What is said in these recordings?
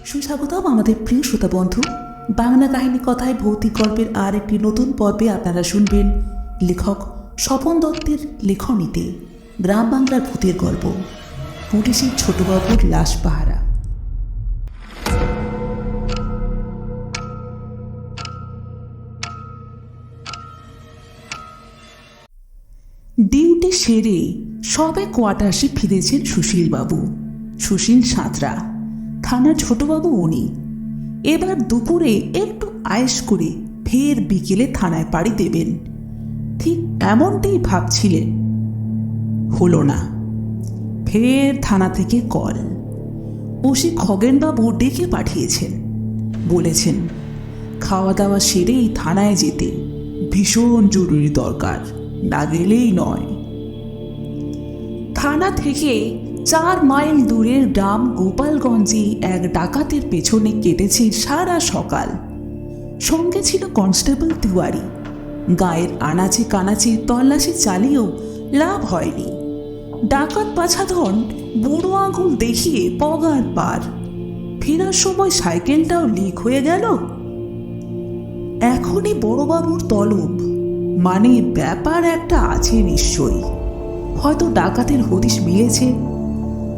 সুস্বাগতম আমাদের প্রিয় শ্রোতা বন্ধু। বাংলা কাহিনী কথায় ভৌতিক গল্পের আর একটি নতুন পর্বে আপনারা শুনবেন লেখক স্বপন দত্তের লেখনীতে গ্রাম বাংলার ভূতের গল্প পুলিশের ছোটবাবুর লাশ পাহারা। ডিউটি সেরে সবে কোয়ার্টার্সে ফিরেছেন সুশীলবাবু। সুশীল সাঁতরা থানার ছোটবাবু উনি। এবার দুপুরে একটু আয়েশ করে ফের বিকেলে থানায় পাড়ি দেবেন, ঠিক এমনটাই ভাবছিলেন। হলো না। ফের থানা থেকে কল। ওসি খগেনবাবু ডেকে পাঠিয়েছেন, বলেছেন খাওয়া দাওয়া সেরেই থানায় যেতে, ভীষণ জরুরি দরকার, না গেলেই নয়। থানা থেকে 4 মাইল দূরের গ্রাম গোপালগঞ্জে এক ডাকাতের পেছনে কেটেছে সারা সকাল। সঙ্গে ছিল কনস্টেবল তিওয়ারি। গায়ের আনাচে কানাচে তল্লাশি চালিয়েও লাভ হয়নি। ডাকাত পাছাধন বুড়ো আঙুল দেখিয়ে পগার পার। ফেরার সময় সাইকেলটাও লিক হয়ে গেল। এখনই বড়বাবুর তলব, মানে ব্যাপার একটা আছে নিশ্চয়ই। হয়তো ডাকাতের হদিশ মিলেছে।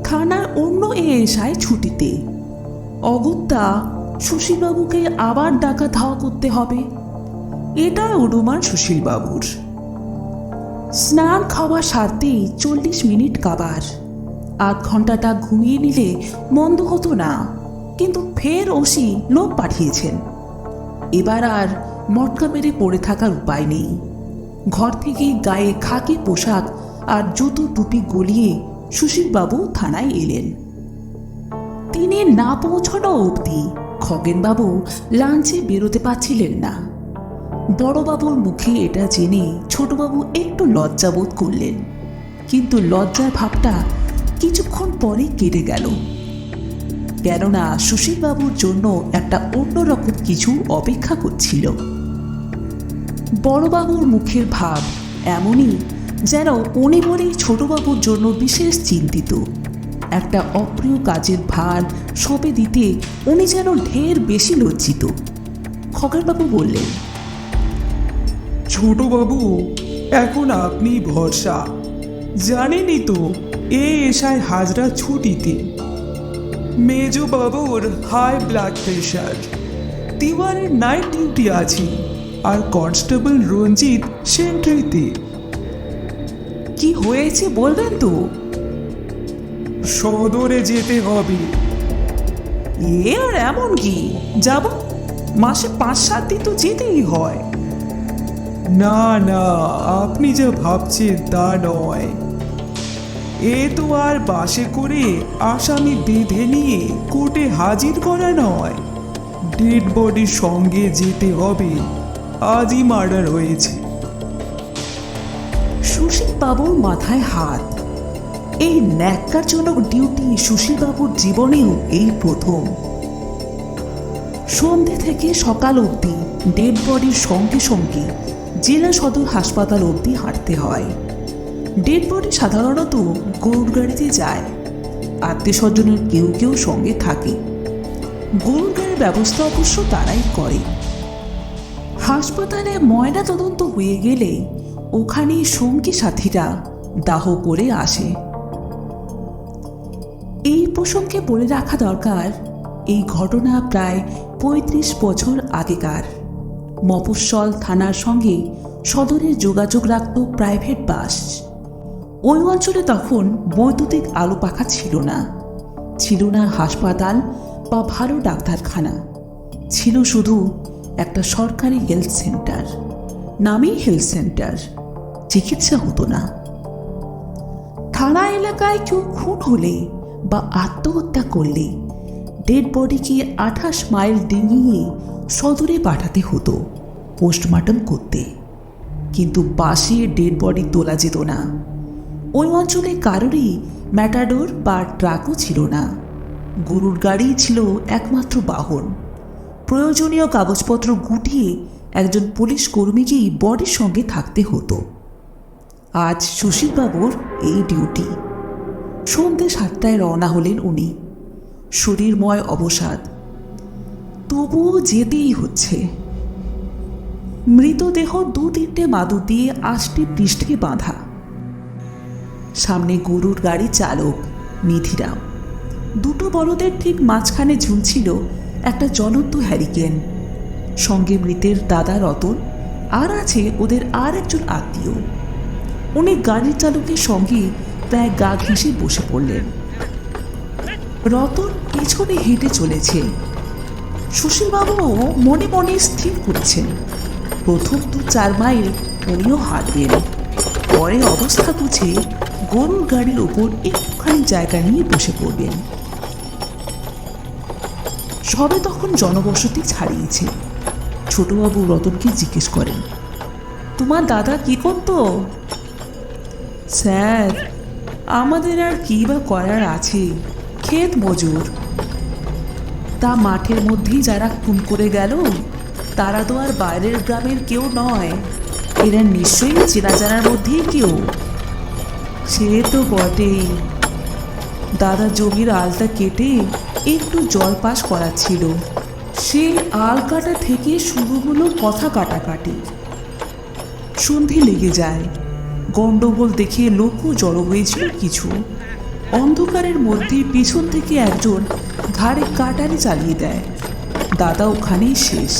থানার অন্য এএসআই ছুটিতে। অগত্যা সুশীলবাবুকে আবার ডাকা ধাওয়া করতে হবে, এটা অনুমান সুশীলবাবুর। স্নান খাওয়া সারতেই 40 মিনিট কাবার। 8 ঘন্টাটা ঘুমিয়ে নিলে মন্দ হতো না, কিন্তু ফের ওসি লোক পাঠিয়েছেন। এবার আর মটকা মেরে পড়ে থাকার উপায় নেই। ঘর থেকে গায়ে খাকি পোশাক আর জুতো টুপি গলিয়ে সুশীলবাবু থানায় এলেন। তিনি না পৌঁছানো অবধি খগেনবাবু লাঞ্চে বেরোতে পারছিলেন না। বড়বাবুর মুখে এটা জেনে ছোটবাবু একটু লজ্জাবোধ করলেন, কিন্তু লজ্জার ভাবটা কিছুক্ষণ পরে কেটে গেল। কেননা সুশীলবাবুর জন্য একটা অন্যরকম কিছু অপেক্ষা করছিল। বড়বাবুর মুখের ভাব এমনই যেন উনি বলেই ছোটবাবুর জন্য বিশেষ চিন্তিত। একটা অপ্রিয় কাজের ভার সঁপে দিতে উনি যেন ঢের বেশি লজ্জিত। খগেনবাবু বললেন, ছোটবাবু, এখন আপনি ভরসা। জানেনই তো এএসআই হাজরা ছুটিতে। মেজো বাবুর হাই ব্লাড প্রেশার, তিওয়ারির নাইট ডিউটি আছে, আর কনস্টেবল রঞ্জিত সেন্ট্রিতে। কি হয়েছে বলবেন তো? সদরে যেতে হবে। এ আর এমন কি, যাব, মাসে 5-7 দিন তো যেতেই হয়। না না, আপনি যা ভাবছেন তা নয়। এ তো আর বাসে করে আসামি বেঁধে নিয়ে কোর্টে হাজির করা নয়। ডেড বডির সঙ্গে যেতে হবে। আজই মার্ডার হয়েছে। সুশীলবাবুর মাথায় হাত। এই ন্যাক্কারজনক ডিউটি সুশীলবাবুর জীবনেও এই প্রথম। সন্ধ্যে থেকে সকাল অবধি ডেড বডির সঙ্গে সঙ্গে জেলা সদর হাসপাতাল অবধি হাঁটতে হয়। ডেড বডি সাধারণত গরুর গাড়িতে যায়। আত্মীয় স্বজনের কেউ কেউ সঙ্গে থাকে। গরুর গাড়ির ব্যবস্থা অবশ্য তারাই করে। হাসপাতালে ময়না তদন্ত হয়ে গেলে ওখানে সঙ্গী সাথীরা দাহ করে আসে। এই প্রসঙ্গে বলে রাখা দরকার, এই ঘটনা প্রায় 35 বছর আগেকার। মফস্বল থানার সঙ্গে সদরের যোগাযোগ রাখত প্রাইভেট বাস। ওই অঞ্চলে তখন বৈদ্যুতিক আলো পাখা ছিল না। ছিল না হাসপাতাল বা ভালো ডাক্তারখানা। ছিল শুধু একটা সরকারি হেলথ সেন্টার, নামেই হেলথ সেন্টার, চিকিৎসা হতো না। থানা এলাকায় কেউ খুন হলে বা আত্মহত্যা করলে ডেড বডিকে 28 মাইল ডিঙিয়ে সদরে পাঠাতে হতো পোস্টমর্টম করতে। কিন্তু বাসে ডেড বডি তোলা যেত না। ওই অঞ্চলে কারোরই ম্যাটাডোর বা ট্রাকও ছিল না। গরুর গাড়ি ছিল একমাত্র বাহন। প্রয়োজনীয় কাগজপত্র গুটিয়ে একজন পুলিশ কর্মীকেই বডির সঙ্গে থাকতে হতো। আজ সুশীলবাবুর এই ডিউটি। সন্ধ্যে 7টায় রওনা হলেন উনি। শরীরময় অবসাদ তবুও যেতেই হচ্ছে। মৃতদেহ 2-3টে মাদুর দিয়ে আষ্টে পৃষ্ঠে বাঁধা। সামনে গরুর গাড়ি চালক নিধিরাম। দুটো বলদের ঠিক মাঝখানে ঝুলছিল একটা জ্বলন্ত হ্যারিকেন। সঙ্গে মৃতের দাদা রতন, আর আছে ওদের আর একজন আত্মীয়। উনি গাড়ির চালকের সঙ্গে প্রায় গা ঘেঁষে বসে পড়লেন। রতন পিছনে হেঁটে চলেছে। সুশীলবাবুও মনে মনে স্থির করেছেন প্রথম 2-4 মাইল উনিও হাঁটবেন, পরে অবস্থা বুঝে গরুর গাড়ির ওপর একটুখানি জায়গা নিয়ে বসে পড়বেন। সবে তখন জনবসতি ছাড়িয়েছে। ছোটবাবু রতনকে জিজ্ঞেস করেন, তোমার দাদা কি করতো? স্যার, আমাদের আর কি বা করার আছে, ক্ষেত মজুর। তা মাঠের মধ্যেই যারা খুন করে গেল তারা তো আর বাইরের গ্রামের কেউ নয়, এরা নিশ্চয়ই চেনা জানার মধ্যেই কেউ। সে তো বটেই। দাদা জমির আলটা কেটে একটু জল পাস করাচ্ছিল, সে আল কাটা থেকে শুরু হলো কথা কাটাকাটি। সন্ধে লেগে যায়। গন্ডগোল দেখে লোকও জড়ো হয়েছিল কিছু। অন্ধকারের মধ্যে পিছন থেকে একজন ঘাড়ে কাটারি চালিয়ে দেয়। দাদা ওখানেই শেষ।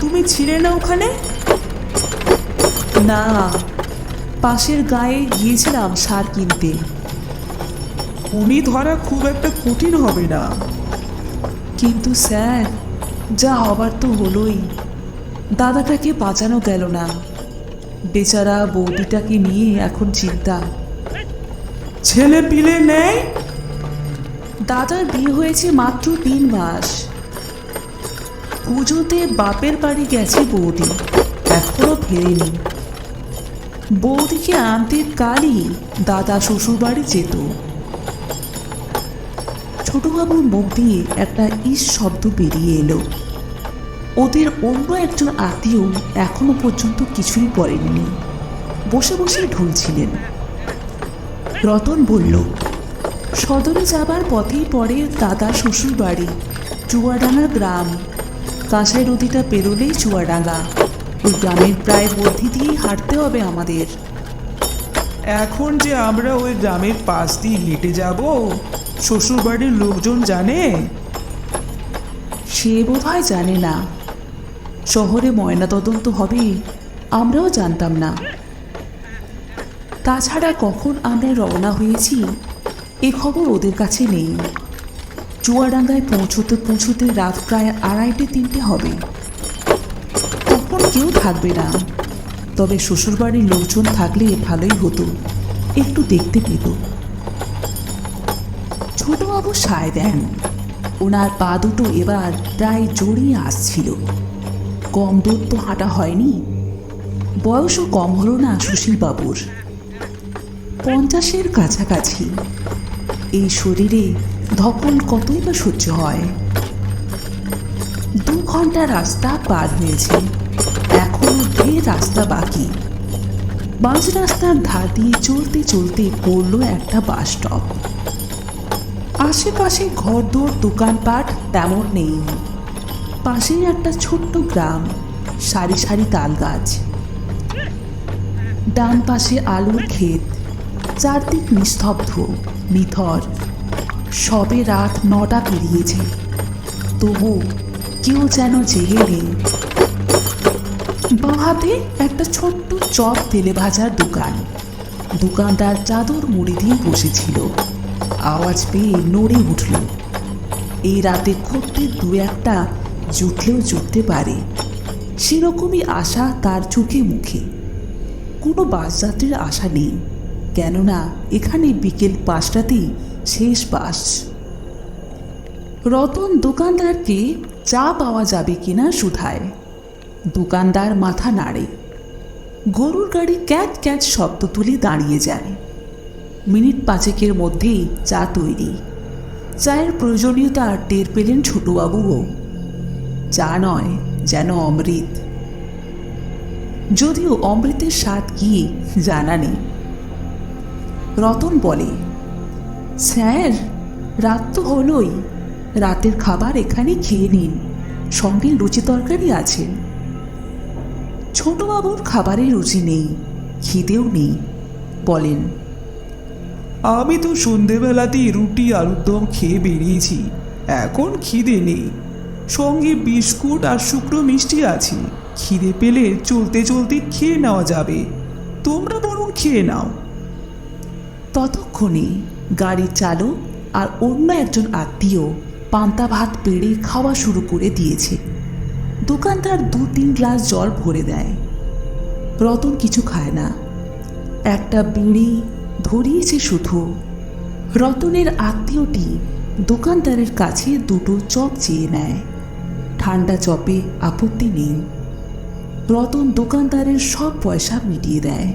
তুমি ছিলে না ওখানে? না, পাশের গায়ে গিয়েছিলাম সার কিনতে। উনি ধরা খুব একটা কঠিন হবে না। কিন্তু স্যার, যা হবার তো হলোই। দাদাটাকে বাঁচানো গেল না। বেচারা বৌদিটাকে নিয়ে এখন চিন্তা। ছেলে পিলে নেই? দাদার বিয়ে হয়েছে মাত্র 3 মাস। পুজোতে বাপের বাড়ি গেছে বৌদি, এখনো ফেরেনি। বৌদিকে আনতে কালই দাদা শ্বশুর বাড়ি যেত। ছোটবাবুর মুখ দিয়ে একটা ইস শব্দ বেরিয়ে এলো। ওদের অন্য একজন আত্মীয় এখনো পর্যন্ত কিছুই বলেননি, বসে বসে ঢুলছিলেন। রতন বলল, সদরে যাবার পথেই পড়ে দাদা শ্বশুর বাড়ি, চুয়াডাঙ্গা গ্রাম। কাঁসাই নদীটা পেরোলেই চুয়াডাঙ্গা। ওই গ্রামের প্রায় মধ্যে দিয়েই হাঁটতে হবে আমাদের। এখন যে আমরা ওই গ্রামের পাশ দিয়ে হেঁটে যাব, শ্বশুরবাড়ির লোকজন জানে? সে বোধহয় জানে না। শহরে ময়নাতদন্ত হবে আমরাও জানতাম না। তাছাড়া কখন আমরা রওনা হয়েছি এ খবর ওদের কাছে নেই। চুয়াডাঙ্গায় পৌঁছতে পৌঁছতে রাত প্রায় 2:30-3টে হবে। তখন কেউ থাকবে না, তবে শ্বশুরবাড়ির লোকজন থাকলে ভালোই হতো, একটু দেখতে পেত। ছোটবাবু সায় দেন। ওনার পা দুটো এবার প্রায় জড়িয়ে আসছিল। কম দূর তো হাঁটা হয়নি। বয়সও কম হলো না সুশীলবাবুর, 50-এর কাছাকাছি। এই শরীরে ধকল কতই বা সহ্য হয়। 2 ঘন্টা রাস্তা পার হয়েছে, এখনো ঢের রাস্তা বাকি। বাস রাস্তার ধার দিয়ে চলতে চলতে পড়ল একটা বাস স্টপ। আশেপাশে ঘরদোর দোকানপাট তেমন নেই। পাশেই একটা ছোট্ট গ্রাম, সারি সারি তাল গাছ। ডান পাশে আলুর ক্ষেত, চারদিক নিস্তব্ধ নিথর। সবে রাত 9টা পেরিয়েছে, তবু কেউ যেন জেগে নেই। বাঁ হাতে একটা ছোট্ট চপ তেলে ভাজার দোকান। দোকানদার চাদর মুড়ি দিয়ে বসেছিল। আওয়াজ পেয়ে নড়ে উঠল। এই রাতে খদ্দের 2-1টা জুটলেও জুটতে পারে, সেরকমই আশা তার চোখে মুখে। কোনো বাসযাত্রীর আশা নেই, কেননা এখানে বিকেল 5টাতেই শেষ বাস। রতন দোকানদারকে চা পাওয়া যাবে কিনা শুধায়। দোকানদার মাথা নাড়ে। গরুর গাড়ি ক্যাচ ক্যাচ শব্দ তুলে দাঁড়িয়ে যায়। মিনিট 5-এর মধ্যেই চা তৈরি। চায়ের প্রয়োজনীয়তা টের পেলেন ছোটবাবুও। চা নয়, যেন অমৃত। যদিও অমৃতের স্বাদ কি জানা নেই। রতন বলে, স্যার, রাত তো হলোই, রাতের খাবার এখানে খেয়ে নিন, সঙ্গে লুচি তরকারি আছে। ছোটবাবুর খাবারে রুচি নেই, খিদেও নেই। বলেন, আমি তো সন্ধেবেলাতেই রুটি আলুর দম খেয়ে বেরিয়েছি, এখন খিদে নেই। সঙ্গে বিস্কুট আর শুকনো মিষ্টি আছে, খিদে পেলে চলতে চলতে খেয়ে নেওয়া যাবে। তোমরা বরং খেয়ে নাও। ততক্ষণে গাড়ির চালক আর অন্য একজন আত্মীয় পান্তা ভাত পেড়ে খাওয়া শুরু করে দিয়েছে। দোকানদার 2-3 গ্লাস জল ভরে দেয়। রতন কিছু খায় না, একটা বিড়ি ধরিয়েছে শুধু। রতনের আত্মীয়টি দোকানদারের কাছে 2টো চপ চেয়ে নেয়। ঠান্ডা চপে আপত্তি নেই। রতন দোকানদারের সব পয়সা মিটিয়ে দেয়।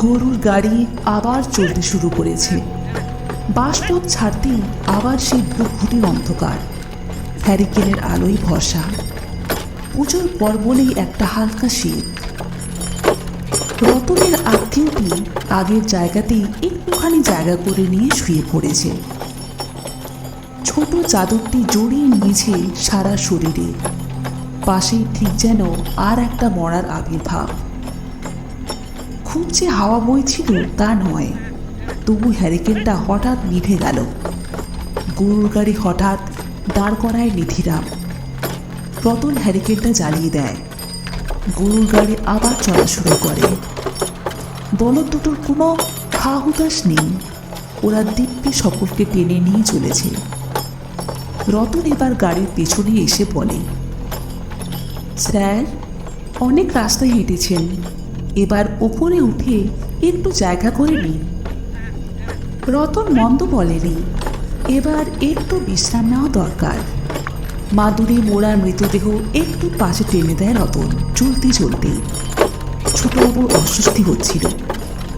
গরুর গাড়ি আবার চলতে শুরু করেছে। বাসপথ ছাড়তেই আবার সেই ভুটভুটি অন্ধকার, হ্যারিকেনের আলোয় ভরসা। পুজোর পর বলেই একটা হালকা শীত। রতনের আত্মীয়টি আগের জায়গাতেই একটুখানি জায়গা করে নিয়ে শুয়ে পড়েছে। ছোট চাদরটি জড়িয়ে নিয়েছে সারা শরীরে। পাশেই ঠিক যেন আর একটা মরার আবির্ভাব। খুব যে হাওয়া বইছিল তা নয়, তবু হ্যারিকেনটা হঠাৎ নিভে গেল। গরুর গাড়ি হঠাৎ দাঁড় করায় নিধিরাম। রতন হ্যারিকেনটা জ্বালিয়ে দেয়। গরুর গাড়ি আবার চলা শুরু করে। বলদ দুটোর কোনো হা হুতাশ নেই, ওরা দিব্যি সকলকে টেনে নিয়ে চলেছে। রতন এবার গাড়ির পেছনে এসে বলে, স্যার, অনেক রাস্তায় হেঁটেছেন, এবার ওপরে উঠে একটু জায়গা করে নিন। রতন মন্দ বলেনি, এবার একটু বিশ্রাম নেওয়া দরকার। মাদুরে মোড়ার মৃতদেহ একটু পাশে টেনে দেয় রতন চলতে চলতে। ছোটবাবুর অস্বস্তি হচ্ছিল,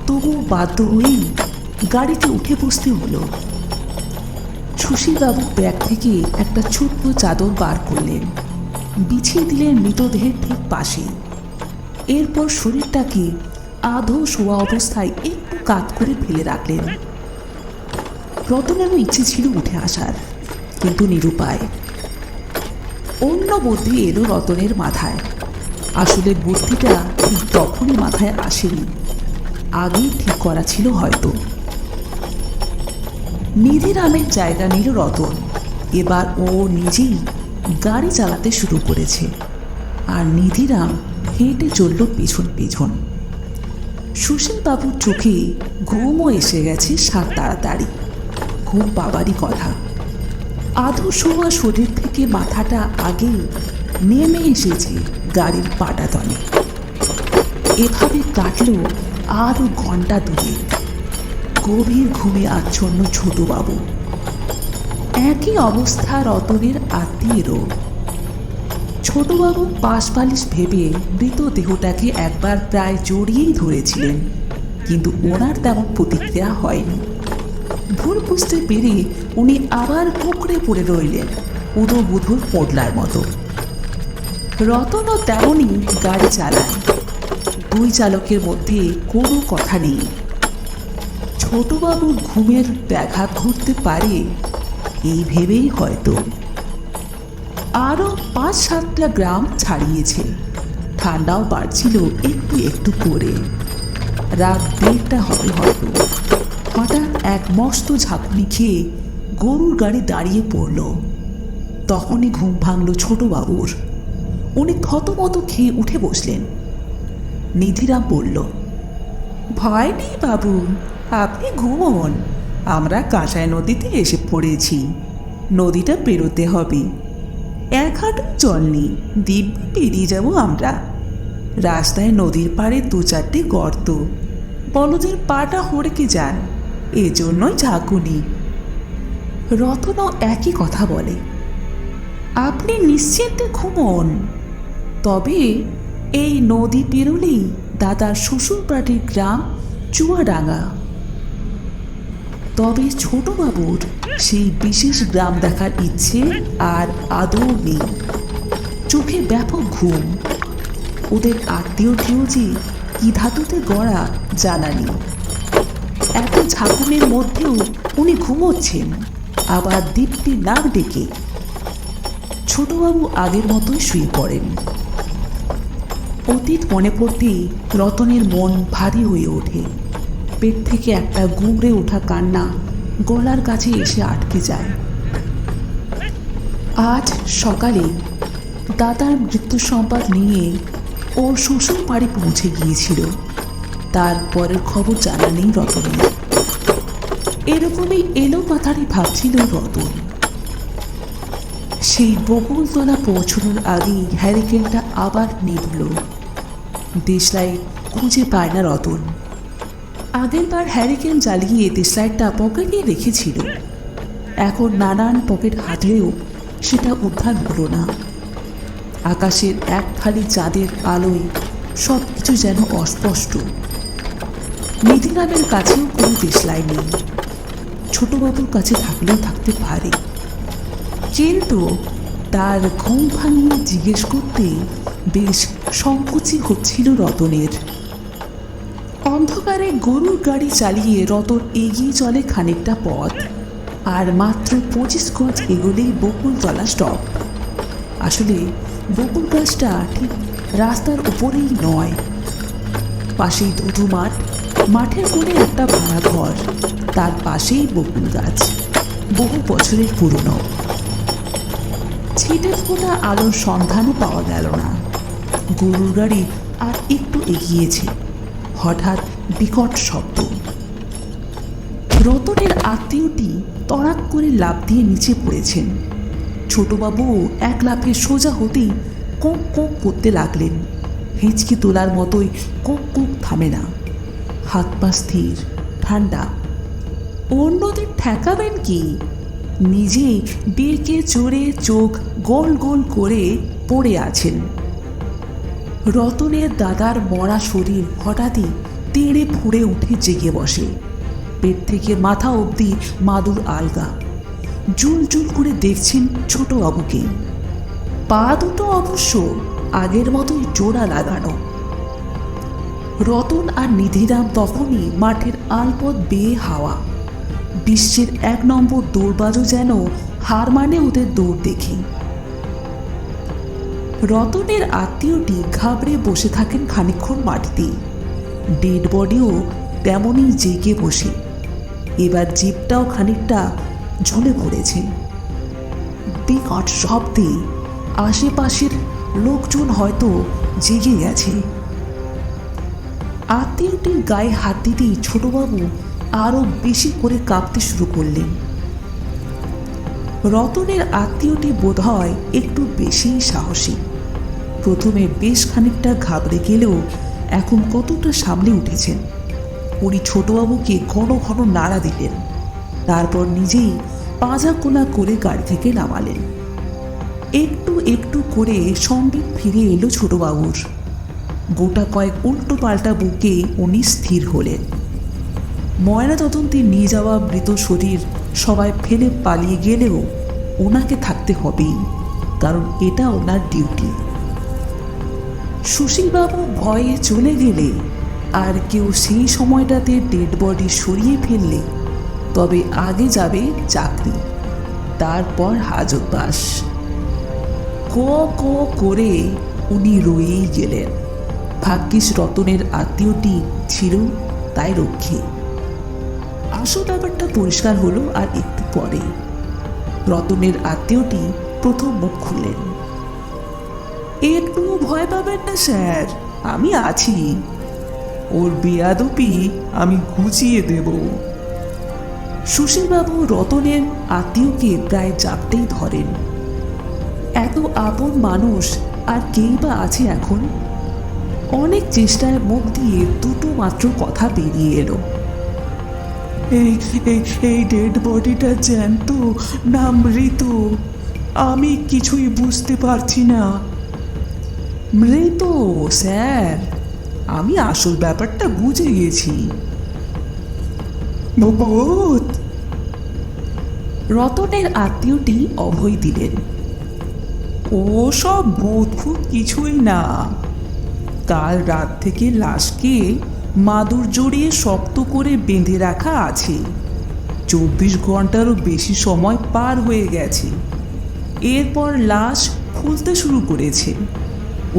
তবুও বাধ্য হয়েই গাড়িতে উঠে বসতে হলো। সুশীলবাবু ব্যাগ থেকে একটা ছোট্ট চাদর বার করলেন, বিছিয়ে দিলেন মৃতদেহের ঠিক পাশে। এরপর শরীরটাকে আধো শোয়া অবস্থায় একটু কাত করে ফেলে রাখলেন। রতনেরও ইচ্ছে ছিল উঠে আসার, কিন্তু নিরুপায়। অন্য বুদ্ধি এলো রতনের মাথায়। আসলে বুদ্ধিটা ঠিক তখনই মাথায় আসেনি, আগেই ঠিক করা ছিল হয়তো। নিধিরামের জায়গা নিল রতন। এবার ও নিজেই গাড়ি চালাতে শুরু করেছে, আর নিধিরাম হেঁটে চলল পেছন পেছন। সুশীলবাবুর চোখে ঘুমও এসে গেছে সার তাড়াতাড়ি। ঘুম পাবারই কথা। আধো শোয়া শরীর থেকে মাথাটা আগেই নেমে এসেছে গাড়ির পাটাতনে। এভাবে কাটল আরও ঘন্টা 2। গভীর ঘুমে আচ্ছন্ন ছোটবাবু। একই অবস্থা রতনের আত্মীয়েরও। ছোটবাবু পাশ বালিশ ভেবে মৃতদেহটাকে একবার প্রায় জড়িয়েই ধরেছিলেন, কিন্তু ওনার তেমন প্রতিক্রিয়া হয়নি। ভুল বুঝতে পেরে উনি আবার কুঁকড়ে পড়ে রইলেন উদোবুধুর পোডলার মতো। রতনও তেমনই গাড়ি চালায়। 2 চালকের মধ্যে কোনো কথা নেই। ছোটবাবুর ঘুমের ব্যাঘাত ঘটতে পারে এই ভেবেই হয়তো। আরও 5-7টা গ্রাম ছাড়িয়েছে। ঠান্ডাও বাড়ছিল একটু একটু করে। রাত 1:30 হবে হয়তো। হঠাৎ এক মস্ত ঝাঁকুনি খেয়ে গরুর গাড়ি দাঁড়িয়ে পড়ল। তখনই ঘুম ভাঙল ছোটবাবুর। উনি থতমত খেয়ে উঠে বসলেন। নিধিরাম বলল, ভয় নেই বাবু, আপনি ঘুমোন। আমরা কাঁসাই নদীতে এসে পড়েছি। নদীটা পেরোতে হবে। 1 হাঁটু জল নেই, দিব্যি পেরিয়ে যাব আমরা। রাস্তায় নদীর পাড়ে 2-4টে গর্ত, বলদের পাটা হড়কে যান, এজন্যই ঝাঁকুনি। রতনও একই কথা বলে, আপনি নিশ্চিন্তে ঘুমোন। তবে এই নদী পেরোলেই দাদার শ্বশুরবাড়ির গ্রাম চুয়াডাঙ্গা। তবে ছোটবাবুর সেই বিশেষ গ্রাম দেখার ইচ্ছে আর আদৌ নেই। চোখে ব্যাপক ঘুম। ওদের আত্মীয়টিও যে কি ধাতুতে গড়া জানা নেই। এত ঝাঁকুনির মধ্যেও উনি ঘুমোচ্ছেন। আবার দীপ্তি নাক ডেকে ছোটবাবু আগের মতোই শুয়ে পড়েন। অতীত মনে পড়তেই রতনের মন ভারী হয়ে ওঠে। পেট থেকে একটা গুমড়ে ওঠা কান্না গলার কাছে এসে আটকে যায়। আজ সকালে দাদার মৃত্যু সংবাদ নিয়ে ওর শ্বশুর বাড়ি পৌঁছে গিয়েছিল। তারপরের খবর জানা নেই রতনের। এরকমই এলো মাথারি ভাবছিল রতন। সেই বকুলতলা পৌঁছানোর আগেই হ্যারিকেনটা আবার নিভল। দেশলাই খুঁজে পায় না রতন। আগেরবার হ্যারিকেন জ্বালিয়ে দেশলাইটটা পকেটে রেখেছিল। এখন নানান পকেট হাতড়েও সেটা উদ্ধার হলো না। আকাশের এক ফালি চাঁদের আলোয় সব কিছু যেন অস্পষ্ট। নিধিরামের কাছেও কোনো দেশলাই নেই। ছোটবাবুর কাছে থাকলেও থাকতে পারে, কিন্তু তার ঘুম ভাঙিয়ে জিজ্ঞেস করতে বেশ সংকোচই হচ্ছিল রতনের। অন্ধকারে গরুর গাড়ি চালিয়ে রতন এগিয়ে চলে খানিকটা পথ। আর মাত্র 25 গজ এগোলেই বকুলতলা স্টপ। আসলে বকুল গাছটা ঠিক রাস্তার উপরেই নয়, পাশেই ধুধু মাঠ, মাঠের কোণে একটা ভাঙা ঘর, তার পাশেই বকুল গাছ, বহু বছরের পুরনো। ছিটে ফোটা আলোর সন্ধানও পাওয়া গেল না। গরুর গাড়ি আর একটু এগিয়েছে, হঠাৎ বিকট শব্দ। রতনের আত্মীয়টি তড়াক করে লাফ দিয়ে নিচে পড়েছেন। ছোটবাবু এক লাফে সোজা হতেই কোঁক কোঁক করতে লাগলেন। হেঁচকি তোলার মতোই কোঁক কোঁক থামে না। হাত পা স্থির, ঠান্ডা। অন্যদের ঠেকাবেন কি? নিজে বেঁকে চড়ে চোখ গোল গোল করে পড়ে আছেন। রতনের দাদার মরা শরীর হঠাৎই তেড়ে ফুঁড়ে উঠে জেগে বসে। পেট থেকে মাথা অবধি মাদুর আলগা। জুল জুল করে দেখছেন ছোটবাবুকে। পা দুটো অবশ্য আগের মতোই জোড়া লাগানো। রতন আর নিধিরাম তখনই মাঠের আলপথ বেয়ে হাওয়া। বিশ্বের 1 নম্বর দৌড়বাজও যেন হার মানে ওদের দৌড় দেখে। রতনের আত্মীয়টি ঘাবড়ে বসে থাকেন খানিকক্ষণ মাটিতে। ডেড বডিও তেমনই জেগে বসে। এবার জিপটাও খানিকটা ঝুলে পড়েছে। বিকট শব্দে আশেপাশের লোকজন হয়তো জেগে গেছে। আত্মীয়টির গায়ে হাত দিতেই ছোটবাবু আরো বেশি করে কাঁপতে শুরু করলেন। রতনের আত্মীয়টি বোধহয় একটু বেশি সাহসী। প্রথমে বেশ খানিকটা ঘাবড়ে গেলেও এখন কতটা সামনে উঠেছেন। উনি ছোটবাবুকে ঘন ঘন নাড়া দিলেন। তারপর নিজেই পাজা কোলা করে গাড়ি থেকে নামালেন। একটু একটু করে সম্বিত ফিরে এলো ছোটবাবুর। গোটা কয়েক উল্টো পাল্টা বুকে উনি স্থির হলেন। ময়নাতদন্তে নিয়ে যাওয়া মৃত শরীর সবাই ফেলে পালিয়ে গেলেও ওনাকে থাকতে হবেই, কারণ এটা ওনার ডিউটি। সুশীলবাবু ভয়ে চলে গেলে আর কেউ সেই সময়টাতে ডেড বডি সরিয়ে ফেললে তবে আগে যাবে চাকরি, তারপর হাজতবাস। কো কো করে উনি রয়েই গেলেন। ভাগ্যিস রতনের আত্মীয়টি ছিল তাই রক্ষে। আসল ব্যাপারটা পরিষ্কার হলো আর একটু পরে। রতনের আত্মীয়টি প্রথম মুখ খুললেন। একটু ভয় পাবেন না স্যার, আমি আছি। ওর বেয়াদপি আমি ঘুচিয়ে দেব। সুশীলবাবু রতনের আত্মীয়কে প্রায় জাপটেই ধরেন। এত আপন মানুষ আর কেই বা আছে এখন? অনেক চেষ্টায় মুখ দিয়ে দুটো মাত্র কথা বেরিয়ে এলো। এই ডেড বডিটা জ্যান্ত না মৃত আমি কিছুই বুঝতে পারছি না। মৃত স্যার, আমি আসল ব্যাপারটা বুঝে গেছি। ভূত! রতনের আত্মীয়টি অভয় দিলেন। ও সব ভূত ফুত কিছুই না। কাল রাত থেকে লাশকে মাদুর জড়িয়ে শক্ত করে বেঁধে রাখা আছে। 24 ঘন্টারও বেশি সময় পার হয়ে গেছে। এরপর লাশ ফুলতে শুরু করেছে।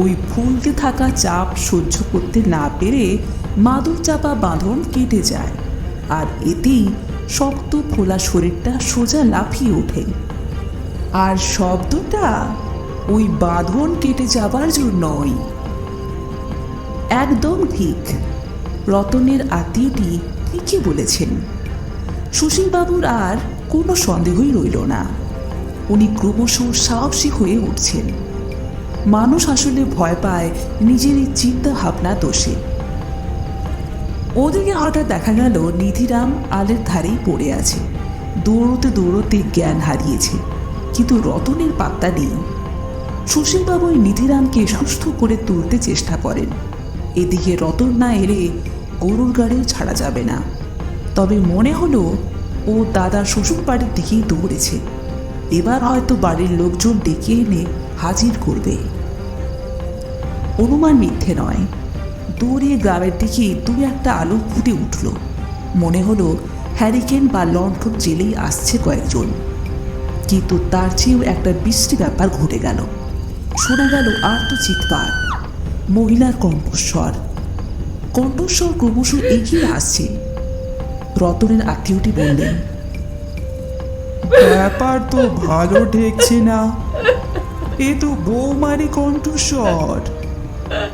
ওই ফুলতে থাকা চাপ সহ্য করতে না পেরে মাদুর চাপা বাঁধন কেটে যায়, আর এতেই শক্ত ফোলা শরীরটা সোজা লাফিয়ে ওঠে। আর শব্দটা ওই বাঁধন কেটে যাবার জন্যই। একদম ঠিক, রতনের আত্মীয়টি ঠিকই বলেছেন। সুশীলবাবুর আর কোনো সন্দেহই রইল না। উনি ক্রমশ সাহসী হয়ে উঠছেন। মানুষ আসলে ভয় পায় নিজেরই চিন্তা ভাবনা দোষে। ওদিকে হঠাৎ দেখা গেল নিধিরাম আলের ধারেই পড়ে আছে। দৌড়তে দৌড়তে জ্ঞান হারিয়েছে, কিন্তু রতনের পাত্তা নেই। সুশীলবাবু নিধিরামকে সুস্থ করে তুলতে চেষ্টা করেন। এদিকে রতন না এলে গরুর গাড়িও ছাড়া যাবে না। তবে মনে হলো ও দাদার শ্বশুর বাড়ির দিকেই দৌড়েছে। এবার হয়তো বাড়ির লোকজন ডেকে এনে হাজির করবে। অনুমান মিথ্যে নয়। দৌড়ে গ্রামের দিকে দু একটা আলো ফুটে উঠল। মনে হলো হ্যারিকেন বা লণ্ঠন জেলেই আসছে কয়েকজন। কিন্তু তার চেয়েও একটা বিশ্রী ব্যাপার ঘটে গেল। শোনা গেল আর্তচিৎকার, মহিলার কণ্ঠস্বর। কণ্ঠস্বর ক্রমশ এগিয়ে আসছে। রতনের আত্মীয়টি বললেন, ব্যাপার তো ভালো ঠেকছে না। এ তো বৌমারি কণ্ঠস্বর।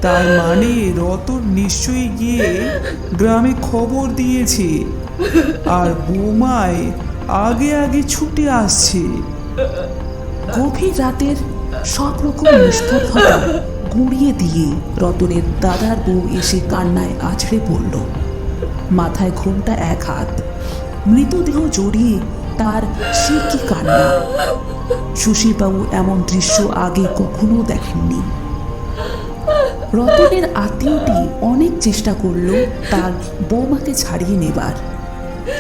তার মানে রতন নিশ্চয়ই গিয়ে গ্রামে খবর দিয়েছে, আর বৌমায় আগে আগে ছুটে আসছে। গভীর রাতের সব রকম নিস্তব্ধতা গুঁড়িয়ে দিয়ে রতনের দাদার বউ এসে কান্নায় আছড়ে পড়ল। মাথায় ঘোমটা এক হাত, মৃতদেহ জড়িয়ে তার সে কি কান্না! সুশীলবাবু এমন দৃশ্য আগে কখনো দেখেননি। রতনের আত্মীয়টি অনেক চেষ্টা করল তার বৌমাকে ছাড়িয়ে নেবার।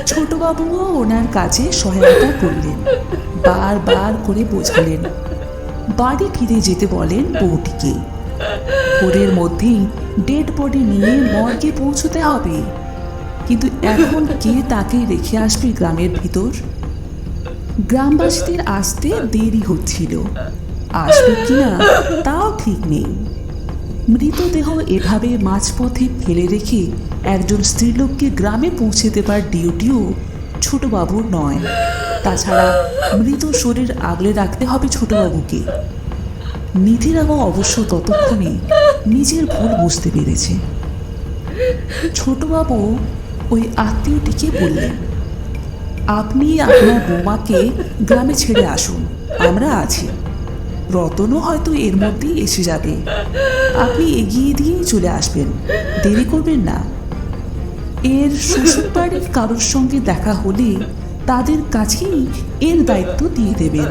ছোটবাবুও ওনার কাছে সহায়তা করলেন, বারবার করে বোঝালেন, বাড়ি ফিরে যেতে বলেন বউটিকে। ভোরের মধ্যেই ডেড বডি নিয়ে মর্গে পৌঁছতে হবে। কিন্তু এখন কে তাকে রেখে আসবে গ্রামের ভিতর? গ্রামবাসীদের আসতে দেরি হচ্ছিল, আসবে কিনা তাও ঠিক নেই। মৃতদেহ এভাবে মাঝপথে ফেলে রেখে একজন স্ত্রীলোককে গ্রামে পৌঁছে দেবার ডিউটিও ছোটবাবুর নয়। তাছাড়া মৃত শরীর আগলে রাখতে হবে ছোটবাবুকে। নিধিরামও অবশ্য ততক্ষণে নিজের ভুল বুঝতে পেরেছে। ছোটবাবু ওই আত্মীয়টিকে বললেন, আপনি আপনার বৌমাকে গ্রামে ছেড়ে আসুন, আমরা আছি। রতনও হয়তো এর মধ্যেই এসে যাবে। আপনি এগিয়ে দিয়েই চলে আসবেন, দেরি করবেন না। এর শ্বশুরবাড়ির কারোর সঙ্গে দেখা হলে তাদের কাছেই এর দায়িত্ব দিয়ে দেবেন।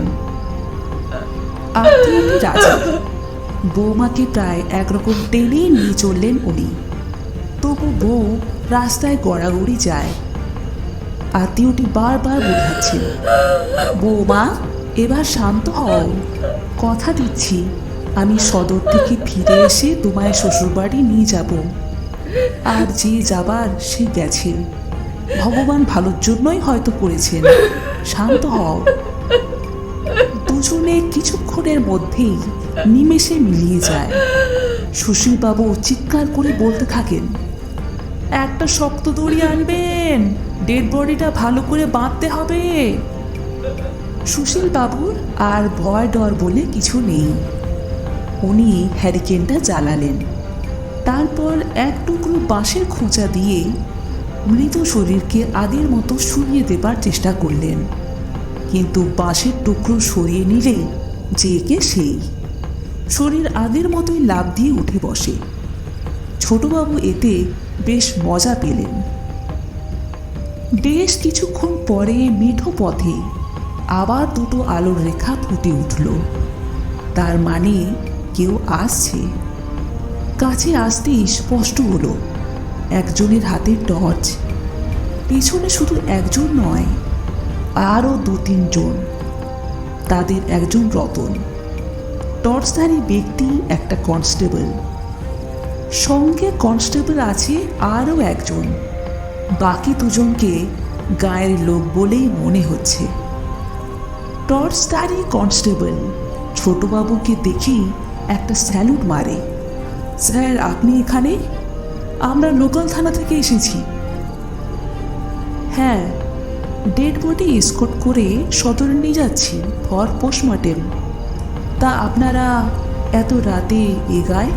আত্মীয়টি রাজি। বৌমাকে প্রায় একরকম টেনে নিয়ে চললেন উনি। তবু বউ রাস্তায় গড়াগড়ি যায়। আত্মীয়টি বারবার বোঝাচ্ছেন, বৌমা এবার শান্ত হও, কথা দিচ্ছি আমি সদর থেকে ফিরে এসে তোমায় শ্বশুরবাড়ি নিয়ে যাব। আর যে যাবার সে গেছে, ভগবান ভালোর জন্যই হয়তো করেছেন, শান্ত হও। দুজনে কিছুক্ষণের মধ্যেই নিমেষে মিলিয়ে যায়। সুশীলবাবু চিৎকার করে বলতে থাকেন, একটা শক্ত দড়ি আনবেন, ডেড বডিটা ভালো করে বাঁধতে হবে। সুশীলবাবুর আর ভয় ডর বলে কিছু নেই। উনি হ্যারিকেনটা জ্বালালেন, তারপর এক টুকরো বাঁশের খোঁচা দিয়ে মৃত শরীরকে আগের মতো শুইয়ে দেবার চেষ্টা করলেন। কিন্তু বাঁশের টুকরো সরিয়ে নিলে যে কে সেই। শরীর আগের মতোই লাফ দিয়ে উঠে বসে। ছোটবাবু এতে বেশ মজা পেলেন। বেশ কিছুক্ষণ পরে মেঠো পথে আবার দুটো আলোর রেখা ফুটে উঠল। তার মানে কেউ আসছে। কাছে আসতেই স্পষ্ট হলো একজনের হাতে টর্চ। পেছনে শুধু একজন নয়, আরও 2-3 জন। তাদের একজন রতন, টর্চধারী ব্যক্তি একটা কনস্টেবল, সঙ্গে কনস্টেবল আছে আরও একজন। বাকি দুজনকে গায়ের লোক বলেই মনে হচ্ছে। টর্চধারী কনস্টেবল ছোটবাবুকে দেখি একটা স্যালুট মারে। স্যার, আপনি এখানে? আমরা লোকাল থানা থেকে এসেছি। হ্যাঁ, ডেড বডি এসকর্ট করে সদরে নিয়ে যাচ্ছি ফর পোস্টমর্টেম। তা আপনারা এত রাতে এ গায়ে?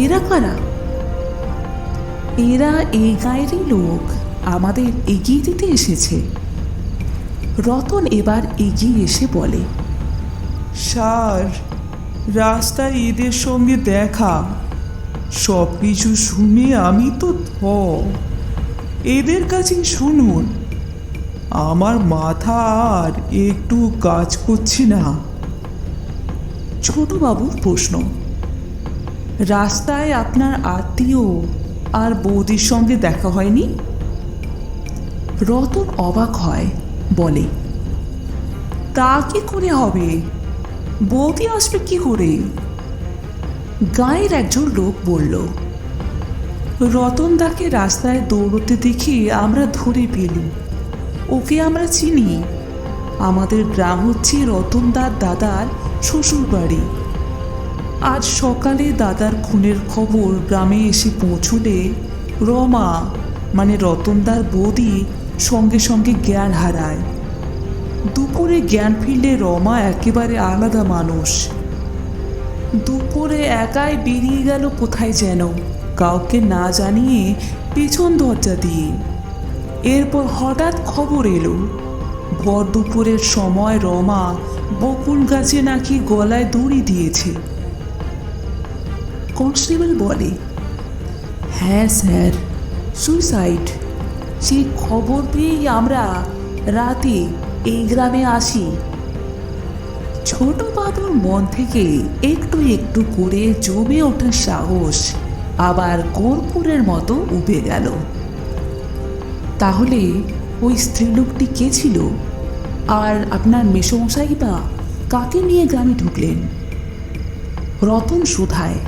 এরা কারা? এরা এই গায়েরই লোক, আমাদের এগিয়ে দিতে এসেছে। রতন এবার এগিয়ে এসে বলে, স্যার, রাস্তায় এদের সঙ্গে দেখা, সব কিছু শুনে আমি তো এদের কাছে শুনুন, আমার মাথা আর একটু কাজ করছে না। ছোটবাবুর প্রশ্ন, রাস্তায় আপনার আত্মীয় আর বৌদির সঙ্গে দেখা হয়নি? রতন অবাক হয়, বলে, তা কি করে হবে? বৌদি আসবে কি করে? গায়ের একজন লোক বলল, রতনদাকে রাস্তায় দৌড়তে দেখে আমরা ধরে পেলি। ওকে আমরা চিনি। আমাদের গ্রাম হচ্ছে রতনদার দাদার শ্বশুর বাড়ি। আজ সকালে দাদার খুনের খবর গ্রামে এসে পৌঁছলে রমা মানে রতনদার বৌদি সঙ্গে সঙ্গে জ্ঞান হারায়। দুপুরে জ্ঞান ফিরলে রমা একেবারে আলাদা মানুষ। দুপুরে একাই বেরিয়ে গেল কোথায় যেন, কাউকে না জানিয়ে পেছন দরজা দিয়ে। এরপর হঠাৎ খবর এলো ভর দুপুরের সময় রমা বকুল গাছে নাকি গলায় দড়ি দিয়েছে। কনস্টেবল বলে, হ্যাঁ স্যার, সুইসাইড। সেই খবর পেয়েই আমরা রাতে এই গ্রামে আসি। ছোটবাবুর মন থেকে একটু একটু করে জমে ওঠার সাহস আবার কর্পূরের মতো উবে গেল। তাহলে ওই স্ত্রীলোকটি কে ছিল? আর আপনার মেসোমশাই বা কাকে নিয়ে গ্রামে ঢুকলেন? রতন শুধায়,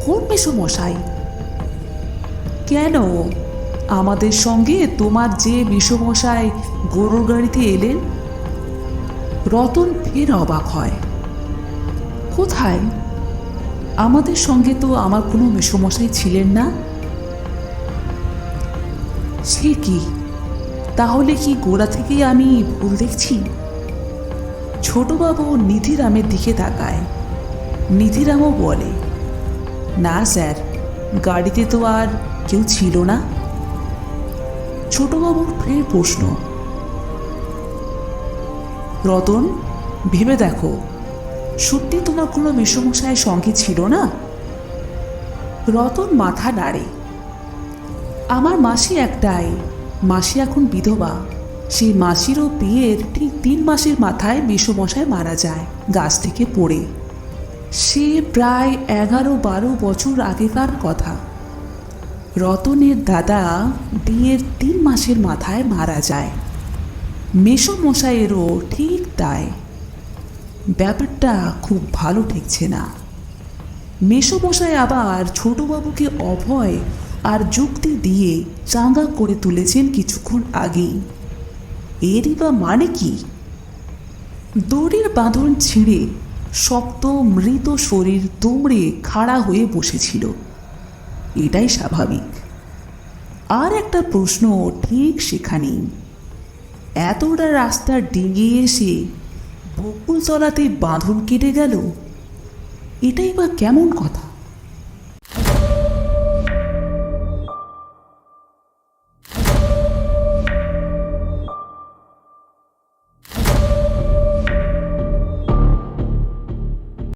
কোন মেসোমশাই? কেন, আমাদের সঙ্গে তোমার যে মেসোমশাই গরুর গাড়িতে এলেন? রতন ফের অবাক হয়, কোথায়? আমাদের সঙ্গে তো আমার কোনো মেসোমশাই ছিলেন না। সে কি, তাহলে কি গোড়া থেকেই আমি ভুল দেখছি? ছোটবাবু নিধিরামের দিকে তাকায়। নিধিরামও বলে, না স্যার, গাড়িতে তো আর কেউ ছিল না। ছোটবাবুর ফের প্রশ্ন, রতন, ভেবে দেখো, সত্যি তোমার কোনো মেসোমশাই সঙ্গে ছিল না? রতন মাথা নাড়ে, আমার মাসি একটাই, মাসি এখন বিধবা। সেই মাসিরও বিয়ের ঠিক 3 মাসের মাথায় মেসোমশাই মারা যায় গাছ থেকে পড়ে। সে প্রায় 11-12 বছর আগেকার কথা। রতনের দাদা বিয়ের 3 মাসের মাথায় মারা যায়। মেসোমশাইয়েরও ঠিক তাই। ব্যাপারটা খুব ভালো ঠেকছে না। মেসোমশাই আবার ছোটবাবুকে অভয় আর যুক্তি দিয়ে চাঙ্গা করে তুলেছেন কিছুক্ষণ আগেই। এরই বা মানে কি? দড়ির বাঁধন ছিঁড়ে শক্ত মৃত শরীর দুমড়ে খাড়া হয়ে বসেছিল, এটাই স্বাভাবিক। আর একটা প্রশ্ন ঠিক সেখানেই, এতটা রাস্তা ডিঙিয়ে এসে বকুলতলাতে বাঁধন কেটে গেল, এটাই বা কেমন কথা?